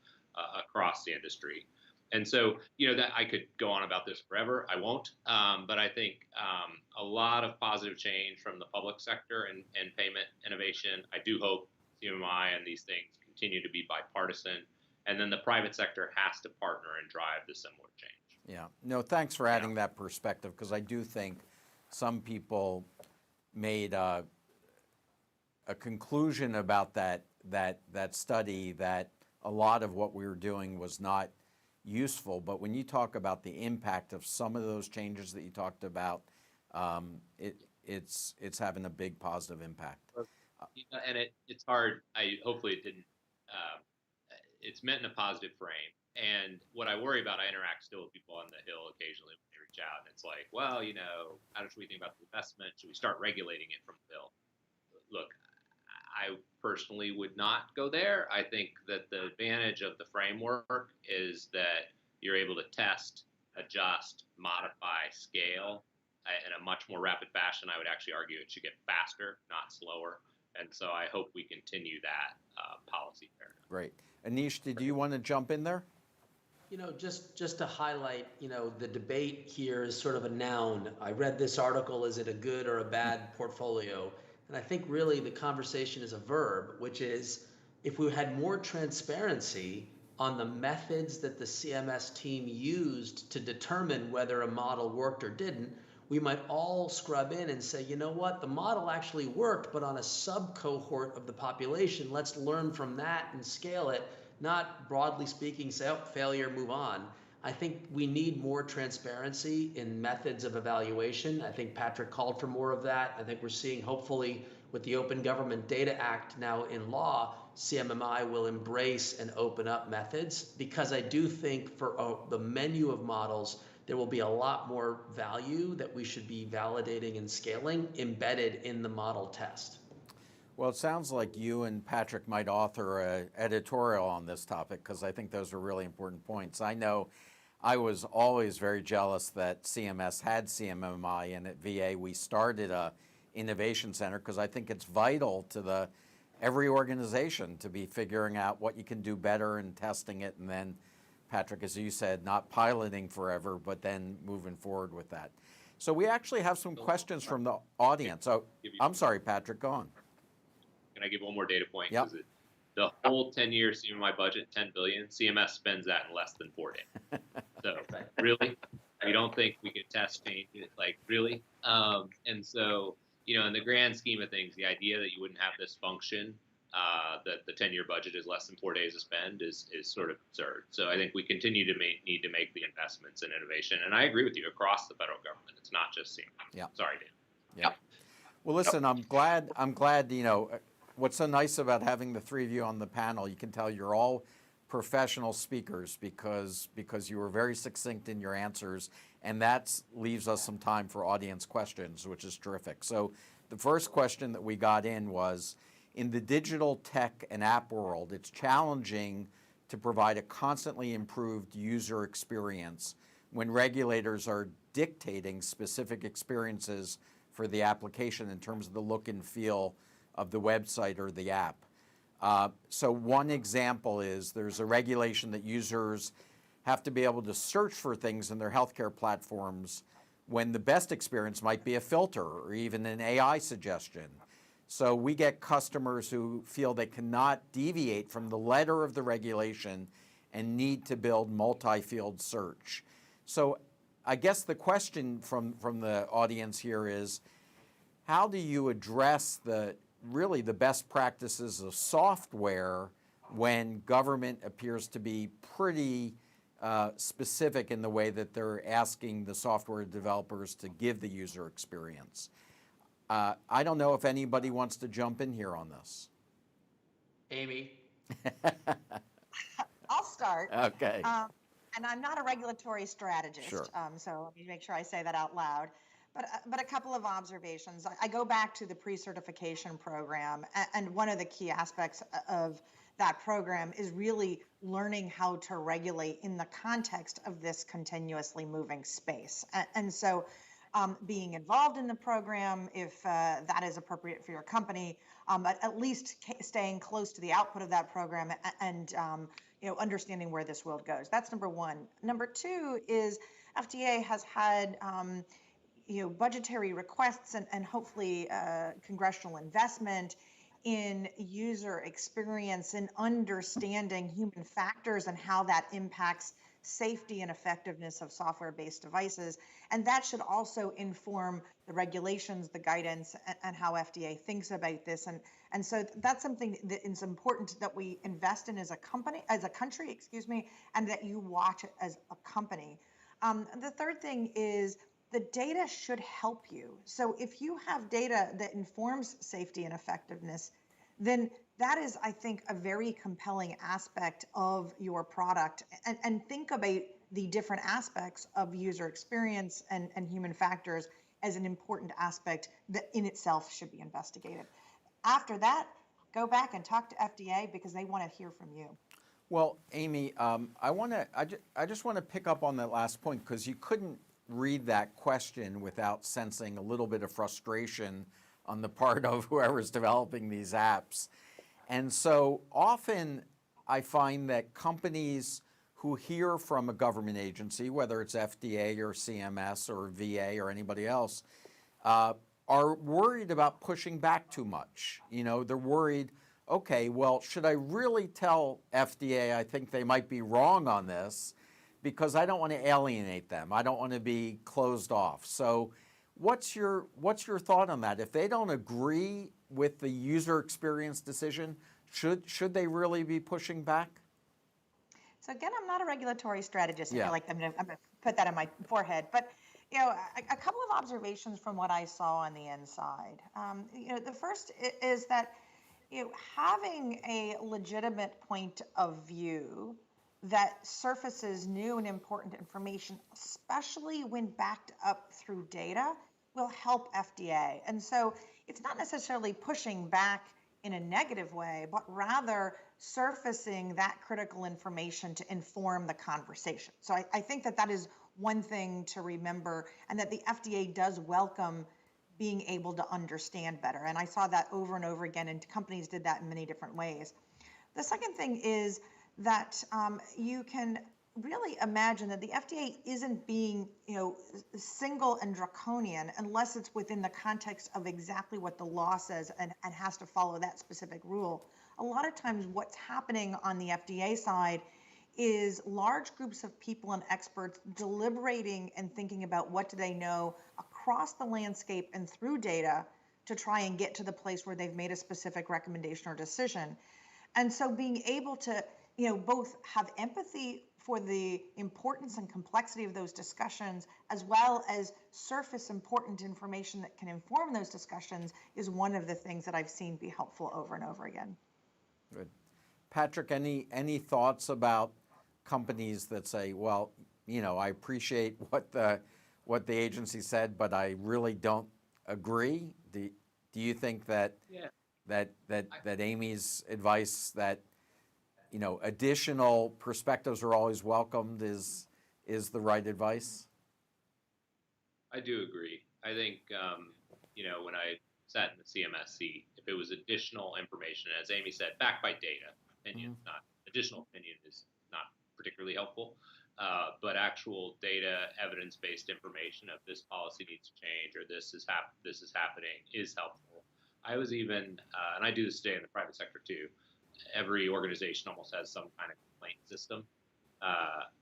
across the industry. And so, that I could go on about this forever. I won't. But I think a lot of positive change from the public sector and payment innovation. I do hope CMI and these things continue to be bipartisan. And then the private sector has to partner and drive the similar change. Yeah. No, thanks for adding that perspective, because I do think some people made a conclusion about that study that a lot of what we were doing was not useful. But when you talk about the impact of some of those changes that you talked about, it's having a big positive impact. And it's hard. Hopefully it didn't. It's meant in a positive frame. And what I worry about, I interact still with people on the Hill occasionally when they reach out, and it's like, well, how should we think about the investment? Should we start regulating it from the Hill? Look, I personally would not go there. I think that the advantage of the framework is that you're able to test, adjust, modify, scale in a much more rapid fashion. I would actually argue it should get faster, not slower. And so I hope we continue that policy paradigm. Great. Anish, did you want to jump in there? Just to highlight, the debate here is sort of a noun. I read this article, is it a good or a bad portfolio? And I think really the conversation is a verb, which is if we had more transparency on the methods that the CMS team used to determine whether a model worked or didn't, we might all scrub in and say, you know what, the model actually worked, but on a sub-cohort of the population, let's learn from that and scale it, not broadly speaking, say, oh, failure, move on. I think we need more transparency in methods of evaluation. I think Patrick called for more of that. I think we're seeing, hopefully, with the Open Government Data Act now in law, CMMI will embrace and open up methods, because I do think for the menu of models, there will be a lot more value that we should be validating and scaling embedded in the model test. Well, it sounds like you and Patrick might author an editorial on this topic, because I think those are really important points. I know I was always very jealous that CMS had CMMI, and at VA we started a innovation center, because I think it's vital to every organization to be figuring out what you can do better and testing it, and then, Patrick, as you said, not piloting forever, but then moving forward with that. So we actually have some questions from the audience. Oh, I'm sorry, Patrick, go on. Can I give one more data point? Yep. The whole 10-year CMMI budget, $10 billion, CMS spends that in less than 4 days. So really, we don't think we could test change it, like really? And so, in the grand scheme of things, the idea that you wouldn't have this function, that the 10-year budget is less than 4 days to spend is sort of absurd. So I think we continue to need to make the investments in innovation. And I agree with you, across the federal government. It's not just CMS. Yeah. Sorry, Dave. Yeah. Well, listen, I'm glad, what's so nice about having the three of you on the panel, you can tell you're all professional speakers because you were very succinct in your answers, and that leaves us some time for audience questions, which is terrific. So the first question that we got in was, in the digital tech and app world, it's challenging to provide a constantly improved user experience when regulators are dictating specific experiences for the application in terms of the look and feel of the website or the app. So one example is there's a regulation that users have to be able to search for things in their healthcare platforms when the best experience might be a filter or even an AI suggestion. So we get customers who feel they cannot deviate from the letter of the regulation and need to build multi-field search. So I guess the question from the audience here is, how do you address really the best practices of software when government appears to be pretty specific in the way that they're asking the software developers to give the user experience? I don't know if anybody wants to jump in here on this. Amy? I'll start. Okay. And I'm not a regulatory strategist, Sure. So let me make sure I say that out loud. But a couple of observations. I go back to the pre-certification program, and one of the key aspects of that program is really learning how to regulate in the context of this continuously moving space. And so being involved in the program, if that is appropriate for your company, but at least staying close to the output of that program and understanding where this world goes. That's number one. Number two is FDA has had budgetary requests and hopefully congressional investment in user experience and understanding human factors and how that impacts safety and effectiveness of software-based devices. And that should also inform the regulations, the guidance, and how FDA thinks about this. And so that's something that is important that we invest in as a country, and that you watch as a company. The third thing is the data should help you. So if you have data that informs safety and effectiveness, then that is, I think, a very compelling aspect of your product. And think about the different aspects of user experience and human factors as an important aspect that in itself should be investigated. After that, go back and talk to FDA because they want to hear from you. Well, Amy, I just want to pick up on that last point, because you couldn't read that question without sensing a little bit of frustration on the part of whoever's developing these apps. And so often I find that companies who hear from a government agency, whether it's FDA or CMS or VA or anybody else, are worried about pushing back too much. They're worried, okay, well, should I really tell FDA I think they might be wrong on this? Because I don't want to alienate them. I don't want to be closed off. So what's your thought on that? If they don't agree with the user experience decision, should they really be pushing back? So again, I'm not a regulatory strategist. Yeah. I feel like I'm gonna put that on my forehead. But a couple of observations from what I saw on the inside. The first is that having a legitimate point of view that surfaces new and important information, especially when backed up through data, will help FDA. And so it's not necessarily pushing back in a negative way, but rather surfacing that critical information to inform the conversation. So I think that is one thing to remember, and that the FDA does welcome being able to understand better. And I saw that over and over again, and companies did that in many different ways. The second thing is that you can really imagine that the FDA isn't being, single and draconian unless it's within the context of exactly what the law says and has to follow that specific rule. A lot of times what's happening on the FDA side is large groups of people and experts deliberating and thinking about what do they know across the landscape and through data to try and get to the place where they've made a specific recommendation or decision. And so being able to both have empathy for the importance and complexity of those discussions, as well as surface important information that can inform those discussions, is one of the things that I've seen be helpful over and over again. Good. Patrick, any thoughts about companies that say, well, I appreciate what the agency said, but I really don't agree? Do you think that that Amy's advice that additional perspectives are always welcomed is the right advice? I do agree. I think, when I sat in the CMS seat, if it was additional information, as Amy said, backed by data, additional opinion is not particularly helpful, but actual data, evidence-based information of this policy needs to change or this is happening is helpful. I was even, and I do this today in the private sector too, every organization almost has some kind of complaint system,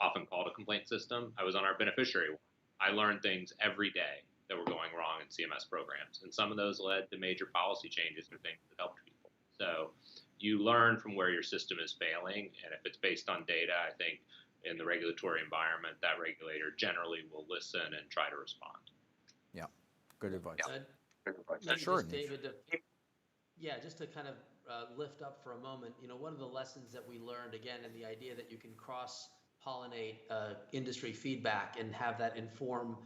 often called a complaint system. I was on our beneficiary one. I learned things every day that were going wrong in CMS programs, and some of those led to major policy changes and things that helped people. So you learn from where your system is failing, and if it's based on data, I think in the regulatory environment, that regulator generally will listen and try to respond. Yeah, good advice. Sure, David. Just to kind of lift up for a moment, one of the lessons that we learned, again, in the idea that you can cross-pollinate industry feedback and have that inform.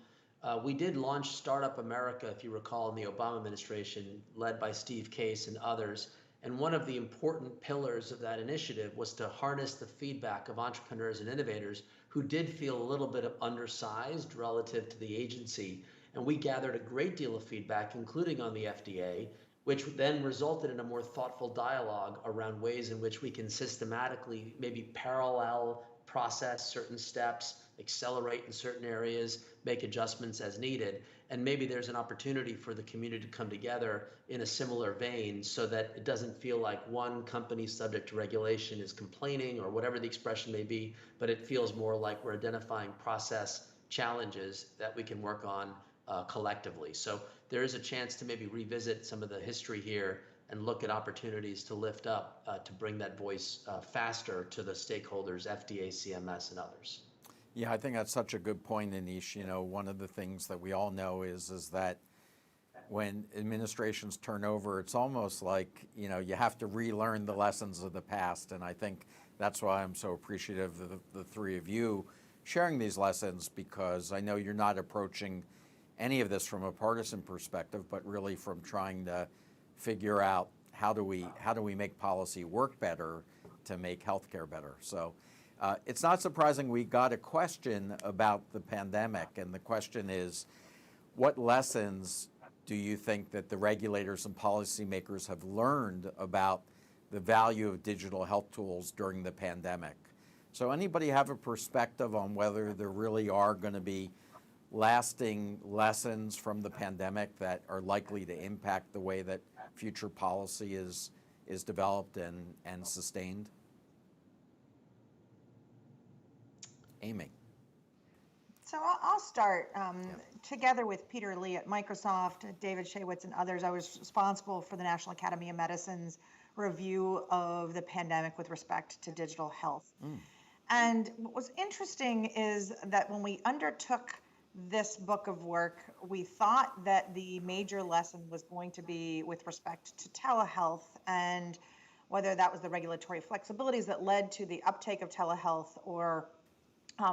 We did launch Startup America, if you recall, in the Obama administration, led by Steve Case and others. And one of the important pillars of that initiative was to harness the feedback of entrepreneurs and innovators who did feel a little bit undersized relative to the agency. And we gathered a great deal of feedback, including on the FDA, which then resulted in a more thoughtful dialogue around ways in which we can systematically maybe parallel process certain steps, accelerate in certain areas, make adjustments as needed. And maybe there's an opportunity for the community to come together in a similar vein so that it doesn't feel like one company subject to regulation is complaining or whatever the expression may be, but it feels more like we're identifying process challenges that we can work on collectively. So there is a chance to maybe revisit some of the history here and look at opportunities to lift up, to bring that voice faster to the stakeholders, FDA, CMS, and others. Yeah, I think that's such a good point, Anish. One of the things that we all know is that when administrations turn over, it's almost like, you have to relearn the lessons of the past. And I think that's why I'm so appreciative of the three of you sharing these lessons, because I know you're not approaching any of this from a partisan perspective, but really from trying to figure out how do we make policy work better to make healthcare better. So it's not surprising we got a question about the pandemic, and the question is, what lessons do you think that the regulators and policymakers have learned about the value of digital health tools during the pandemic? So anybody have a perspective on whether there really are going to be lasting lessons from the pandemic that are likely to impact the way that future policy is developed and sustained? Amy. So I'll start. Together with Peter Lee at Microsoft, David Shaywitz, and others, I was responsible for the National Academy of Medicine's review of the pandemic with respect to digital health. And what was interesting is that when we undertook this book of work, we thought that the major lesson was going to be with respect to telehealth and whether that was the regulatory flexibilities that led to the uptake of telehealth or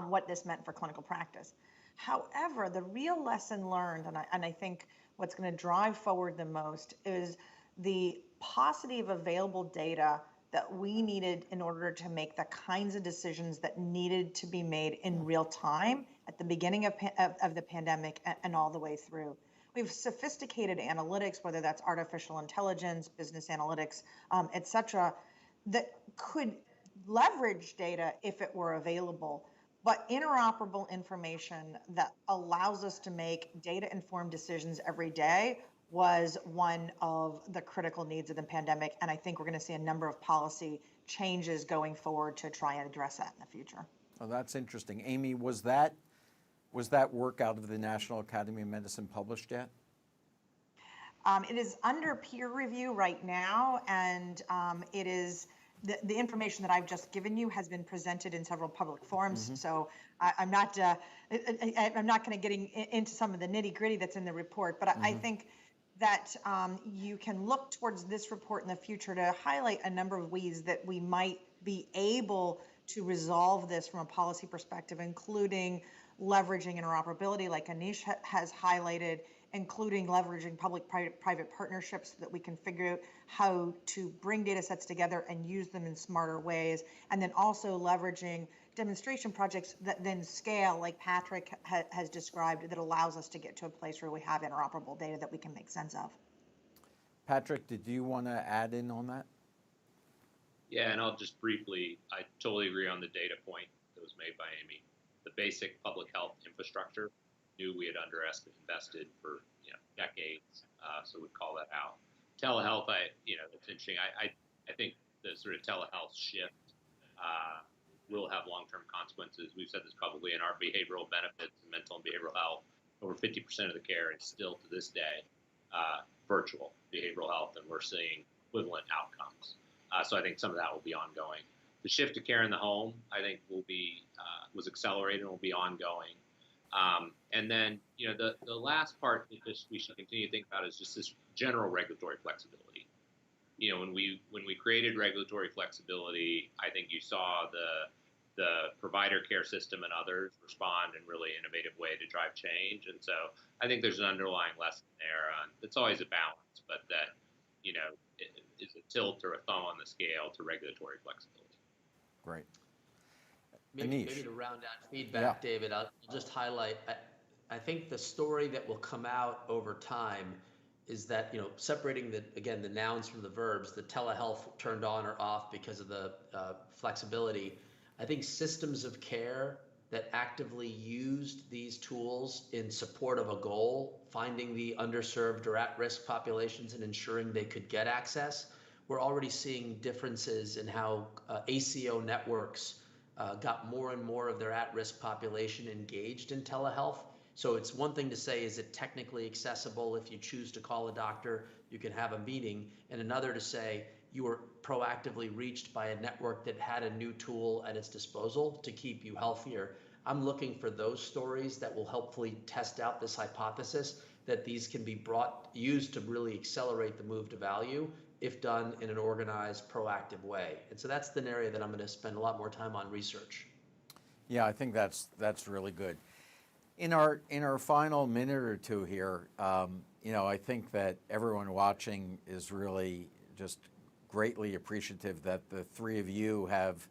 what this meant for clinical practice. However, the real lesson learned, and I think what's going to drive forward the most, is the paucity of available data that we needed in order to make the kinds of decisions that needed to be made in real time at the beginning of the pandemic and all the way through. We have sophisticated analytics, whether that's artificial intelligence, business analytics, et cetera, that could leverage data if it were available. But interoperable information that allows us to make data-informed decisions every day was one of the critical needs of the pandemic. And I think we're going to see a number of policy changes going forward to try and address that in the future. Oh, that's interesting. Amy, was that work out of the National Academy of Medicine published yet? It is under peer review right now, and it is the information that I've just given you has been presented in several public forums. So I'm not going to getting into some of the nitty gritty that's in the report, but I think that you can look towards this report in the future to highlight a number of ways that we might be able to resolve this from a policy perspective, including leveraging interoperability like Anish has highlighted, including leveraging public-private partnerships so that we can figure out how to bring data sets together and use them in smarter ways, and then also leveraging demonstration projects that then scale, like Patrick has described, that allows us to get to a place where we have interoperable data that we can make sense of. Patrick, did you want to add in on that? Yeah, and I'll just briefly, I totally agree on the data point that was made by Amy. The basic public health infrastructure, knew we had invested for decades, so we'd call that out. Telehealth, it's interesting. I think the sort of telehealth shift will have long-term consequences. We've said this publicly in our behavioral benefits and mental and behavioral health. Over 50% of the care is still to this day virtual behavioral health, and we're seeing equivalent outcomes. So I think some of that will be ongoing. The shift to care in the home, I think, was accelerated and will be ongoing. And then, the last part that we should continue to think about is just this general regulatory flexibility. When we created regulatory flexibility, I think you saw the provider care system and others respond in really innovative way to drive change. And so I think there's an underlying lesson there. It's always a balance, but that, is a tilt or a thumb on the scale to regulatory flexibility. Great. Maybe to round out feedback, David, I'll just highlight, I think the story that will come out over time is that, separating the nouns from the verbs, the telehealth turned on or off because of the flexibility. I think systems of care that actively used these tools in support of a goal, finding the underserved or at-risk populations and ensuring they could get access. We're already seeing differences in how ACO networks got more and more of their at-risk population engaged in telehealth. So it's one thing to say, is it technically accessible? If you choose to call a doctor, you can have a meeting, and another to say you were proactively reached by a network that had a new tool at its disposal to keep you healthier. I'm looking for those stories that will hopefully test out this hypothesis that these can be used to really accelerate the move to value if done in an organized, proactive way. And so that's an area that I'm going to spend a lot more time on research. Yeah, I think that's really good. In our final minute or two here, I think that everyone watching is really just greatly appreciative that the three of you have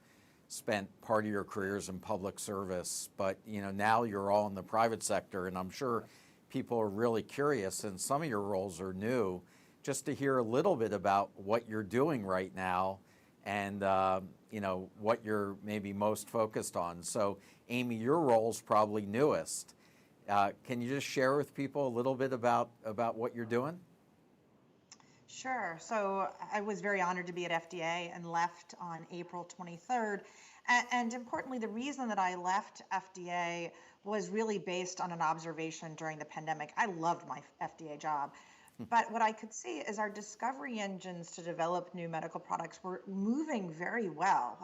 spent part of your careers in public service, but now you're all in the private sector, and I'm sure people are really curious, and some of your roles are new, just to hear a little bit about what you're doing right now and what you're maybe most focused on. So Amy, your role's probably newest. Can you just share with people a little bit about what you're doing? Sure. So I was very honored to be at FDA and left on April 23rd. And importantly, the reason that I left FDA was really based on an observation during the pandemic. I loved my FDA job. But what I could see is our discovery engines to develop new medical products were moving very well.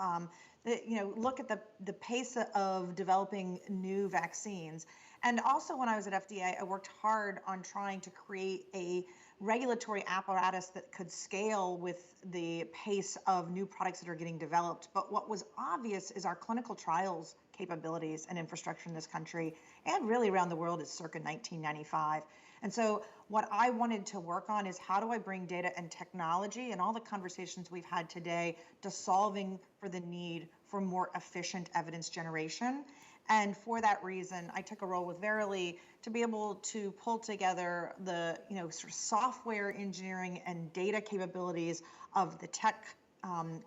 Look at the pace of developing new vaccines. And also when I was at FDA, I worked hard on trying to create a regulatory apparatus that could scale with the pace of new products that are getting developed. But what was obvious is our clinical trials capabilities and infrastructure in this country and really around the world is circa 1995. And so what I wanted to work on is how do I bring data and technology and all the conversations we've had today to solving for the need for more efficient evidence generation. And for that reason, I took a role with Verily to be able to pull together the sort of software engineering and data capabilities of the tech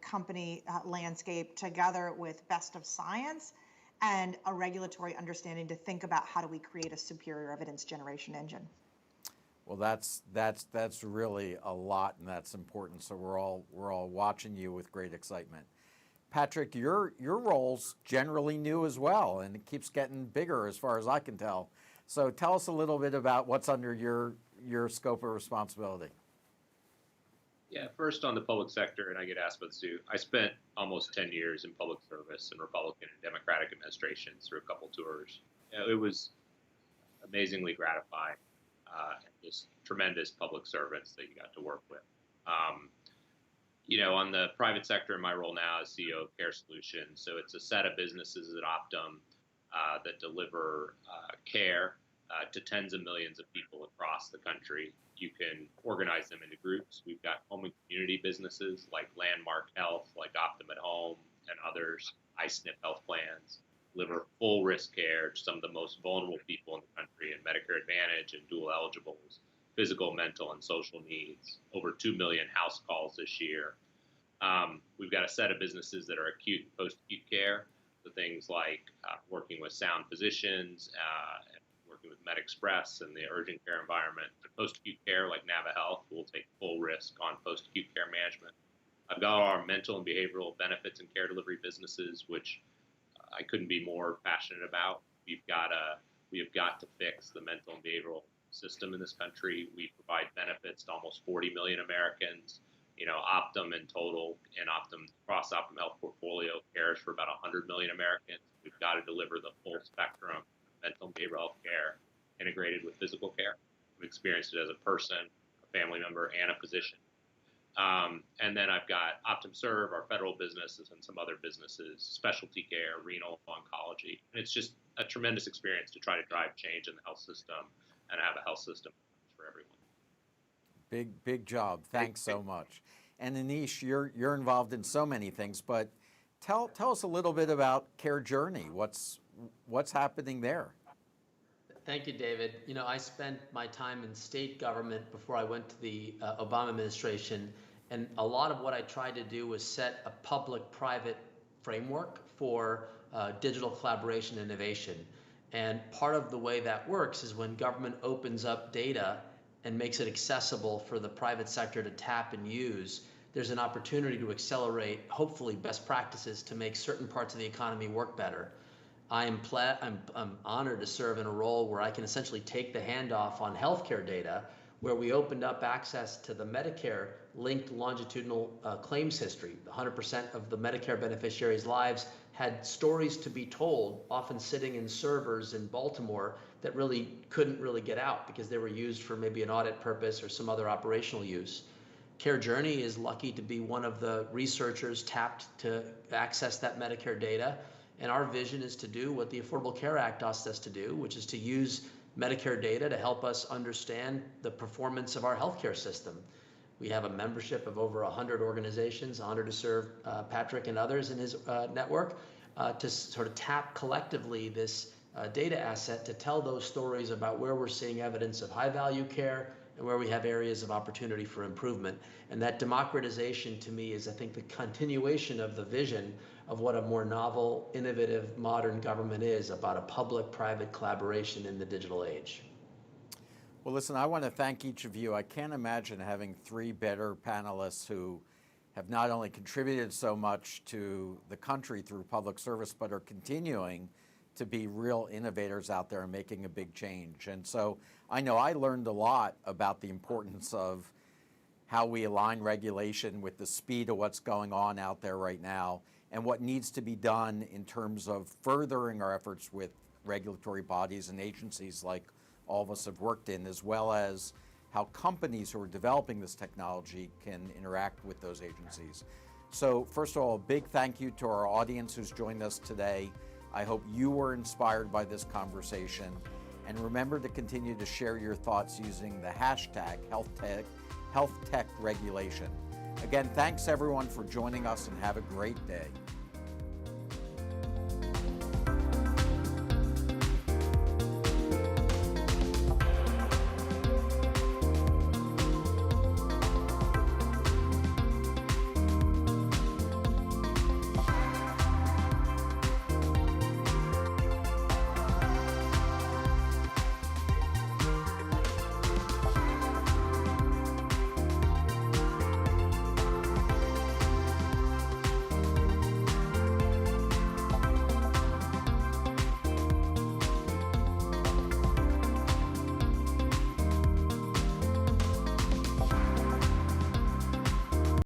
company landscape together with best of science and a regulatory understanding to think about how do we create a superior evidence generation engine. Well, that's really a lot, and that's important. So we're all watching you with great excitement. Patrick, your role's generally new as well, and it keeps getting bigger as far as I can tell. So tell us a little bit about what's under your scope of responsibility. Yeah, first on the public sector, and I get asked about this too. I spent almost 10 years in public service in Republican and Democratic administrations through a couple tours. It was amazingly gratifying, just tremendous public servants that you got to work with. On the private sector, my role now is CEO of Care Solutions. So it's a set of businesses at Optum that deliver care to tens of millions of people across the country. You can organize them into groups. We've got home and community businesses like Landmark Health, like Optum at Home, and others, iSNP health plans, deliver full risk care to some of the most vulnerable people in the country in Medicare Advantage and dual eligibles, physical, mental, and social needs. Over 2 million house calls this year. We've got a set of businesses that are acute and post-acute care, so things like working with sound physicians, and working with MedExpress and the urgent care environment. Post-acute care like NaviHealth will take full risk on post-acute care management. I've got our mental and behavioral benefits and care delivery businesses, which I couldn't be more passionate about. We have got to fix the mental and behavioral system in this country. We provide benefits to almost 40 million Americans. Optum in total and Optum across Optum Health portfolio cares for about 100 million Americans. We've got to deliver the full spectrum of mental and behavioral health care integrated with physical care. I've experienced it as a person, a family member, and a physician. And then I've got Optum Serve, our federal businesses, and some other businesses, specialty care, renal, oncology. And it's just a tremendous experience to try to drive change in the health system and have a health system for everyone. Big job. Thanks so much. And Anish, you're involved in so many things, but tell us a little bit about Care Journey. What's happening there? Thank you, David. I spent my time in state government before I went to the Obama administration, and a lot of what I tried to do was set a public-private framework for digital collaboration and innovation. And part of the way that works is when government opens up data and makes it accessible for the private sector to tap and use, there's an opportunity to accelerate, hopefully, best practices to make certain parts of the economy work better. I'm honored to serve in a role where I can essentially take the handoff on healthcare data, where we opened up access to the Medicare-linked longitudinal claims history. 100% of the Medicare beneficiaries' lives had stories to be told, often sitting in servers in Baltimore that really couldn't really get out because they were used for maybe an audit purpose or some other operational use. Care Journey is lucky to be one of the researchers tapped to access that Medicare data. And our vision is to do what the Affordable Care Act asks us to do, which is to use Medicare data to help us understand the performance of our healthcare system. We have a membership of over 100 organizations, honored to serve Patrick and others in his network, to sort of tap collectively this data asset to tell those stories about where we're seeing evidence of high value care and where we have areas of opportunity for improvement. And that democratization to me is, I think, the continuation of the vision of what a more novel, innovative, modern government is about a public-private collaboration in the digital age. Well, listen, I want to thank each of you. I can't imagine having three better panelists who have not only contributed so much to the country through public service, but are continuing to be real innovators out there and making a big change. And so I know I learned a lot about the importance of how we align regulation with the speed of what's going on out there right now and what needs to be done in terms of furthering our efforts with regulatory bodies and agencies like all of us have worked in, as well as how companies who are developing this technology can interact with those agencies. So first of all, a big thank you to our audience who's joined us today. I hope you were inspired by this conversation. And remember to continue to share your thoughts using the hashtag HealthTech Regulation. Again, thanks everyone for joining us and have a great day.